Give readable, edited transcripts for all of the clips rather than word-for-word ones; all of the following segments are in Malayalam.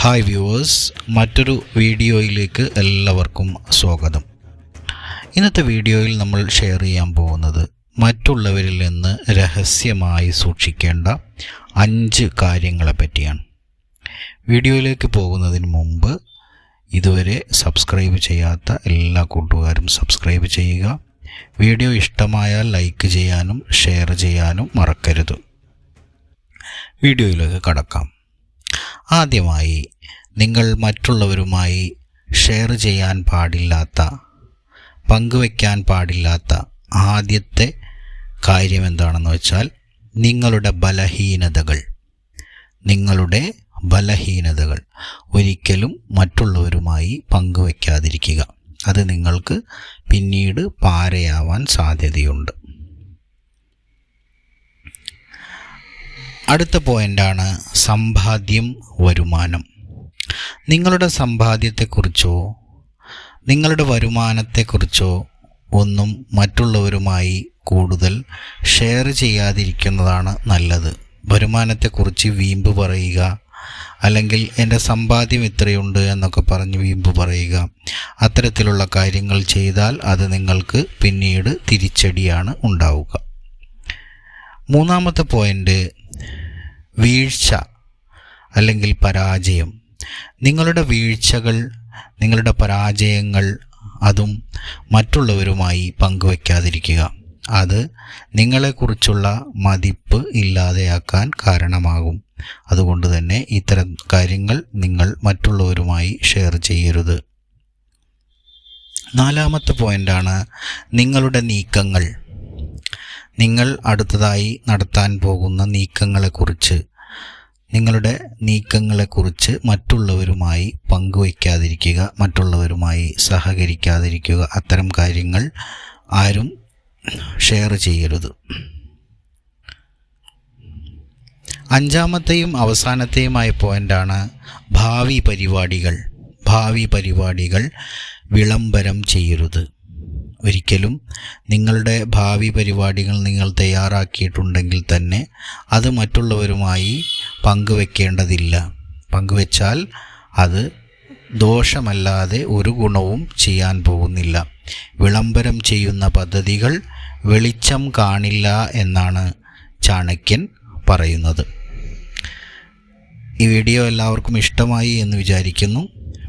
ഹായ് വ്യൂവേഴ്സ്, മറ്റൊരു വീഡിയോയിലേക്ക് എല്ലാവർക്കും സ്വാഗതം. ഇന്നത്തെ വീഡിയോയിൽ നമ്മൾ ഷെയർ ചെയ്യാൻ പോകുന്നത് മറ്റുള്ളവരിൽ നിന്ന് രഹസ്യമായി സൂക്ഷിക്കേണ്ട 5 കാര്യങ്ങളെ പറ്റിയാണ്. വീഡിയോയിലേക്ക് പോകുന്നതിന് മുമ്പ് ഇതുവരെ സബ്സ്ക്രൈബ് ചെയ്യാത്ത എല്ലാ കൂട്ടുകാരും സബ്സ്ക്രൈബ് ചെയ്യുക. വീഡിയോ ഇഷ്ടമായാൽ ലൈക്ക് ചെയ്യാനും ഷെയർ ചെയ്യാനും മറക്കരുത്. വീഡിയോയിലേക്ക് കടക്കാം. ആദ്യമായി, നിങ്ങൾ മറ്റുള്ളവരുമായി ഷെയർ ചെയ്യാൻ പാടില്ലാത്ത, പങ്കുവയ്ക്കാൻ പാടില്ലാത്ത ആദ്യത്തെ കാര്യം എന്താണെന്ന് വെച്ചാൽ നിങ്ങളുടെ ബലഹീനതകൾ ഒരിക്കലും മറ്റുള്ളവരുമായി പങ്കുവയ്ക്കാതിരിക്കുക. അത് നിങ്ങൾക്ക് പിന്നീട് പാരയാവാൻ സാധ്യതയുണ്ട്. അടുത്ത പോയിൻ്റാണ് സമ്പാദ്യം, വരുമാനം. നിങ്ങളുടെ സമ്പാദ്യത്തെക്കുറിച്ചോ നിങ്ങളുടെ വരുമാനത്തെക്കുറിച്ചോ ഒന്നും മറ്റുള്ളവരുമായി കൂടുതൽ ഷെയർ ചെയ്യാതിരിക്കുന്നതാണ് നല്ലത്. വരുമാനത്തെക്കുറിച്ച് വീമ്പ് പറയുക, അല്ലെങ്കിൽ എൻ്റെ സമ്പാദ്യം ഇത്രയുണ്ട് എന്നൊക്കെ പറഞ്ഞ് വീമ്പ് പറയുക, അത്തരത്തിലുള്ള കാര്യങ്ങൾ ചെയ്താൽ അത് നിങ്ങൾക്ക് പിന്നീട് തിരിച്ചടിയാണ് ഉണ്ടാവുക. മൂന്നാമത്തെ പോയിൻ്റ് വീഴ്ച അല്ലെങ്കിൽ പരാജയം. നിങ്ങളുടെ വീഴ്ചകൾ, നിങ്ങളുടെ പരാജയങ്ങൾ അതും മറ്റുള്ളവരുമായി പങ്കുവയ്ക്കാതിരിക്കുക. അത് നിങ്ങളെക്കുറിച്ചുള്ള മതിപ്പ് ഇല്ലാതെയാക്കാൻ കാരണമാകും. അതുകൊണ്ട് തന്നെ ഇത്തരം കാര്യങ്ങൾ നിങ്ങൾ മറ്റുള്ളവരുമായി ഷെയർ ചെയ്യരുത്. നാലാമത്തെ പോയിൻ്റാണ് നിങ്ങളുടെ നീക്കങ്ങൾ. നിങ്ങൾ അടുത്തതായി നടത്താൻ പോകുന്ന നിങ്ങളുടെ നീക്കങ്ങളെക്കുറിച്ച് മറ്റുള്ളവരുമായി പങ്കുവയ്ക്കാതിരിക്കുക, മറ്റുള്ളവരുമായി സഹകരിക്കാതിരിക്കുക. അത്തരം കാര്യങ്ങൾ ആരും ഷെയർ ചെയ്യരുത്. അഞ്ചാമത്തെയും അവസാനത്തെയുമായ പോയിൻ്റാണ് ഭാവി പരിപാടികൾ വിളംബരം ചെയ്യരുത്. ഒരിക്കലും നിങ്ങളുടെ ഭാവി പരിപാടികൾ നിങ്ങൾ തയ്യാറാക്കിയിട്ടുണ്ടെങ്കിൽ തന്നെ അത് മറ്റുള്ളവരുമായി പങ്കുവെക്കേണ്ടതില്ല. പങ്കുവെച്ചാൽ അത് ദോഷമല്ലാതെ ഒരു ഗുണവും ചെയ്യാൻ പോകുന്നില്ല. വിളംബരം ചെയ്യുന്ന പദ്ധതികൾ വെളിച്ചം കാണില്ല എന്നാണ് ചാണക്യൻ പറയുന്നത്. ഈ വീഡിയോ എല്ലാവർക്കും ഇഷ്ടമായി എന്ന് വിചാരിക്കുന്നു.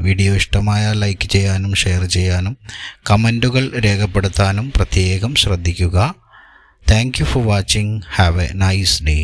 വീഡിയോ ഇഷ്ടമായാൽ ലൈക്ക് ചെയ്യാനും ഷെയർ ചെയ്യാനും കമൻറ്റുകൾ രേഖപ്പെടുത്താനും പ്രത്യേകം ശ്രദ്ധിക്കുക. Thank you for watching. Have A nice day.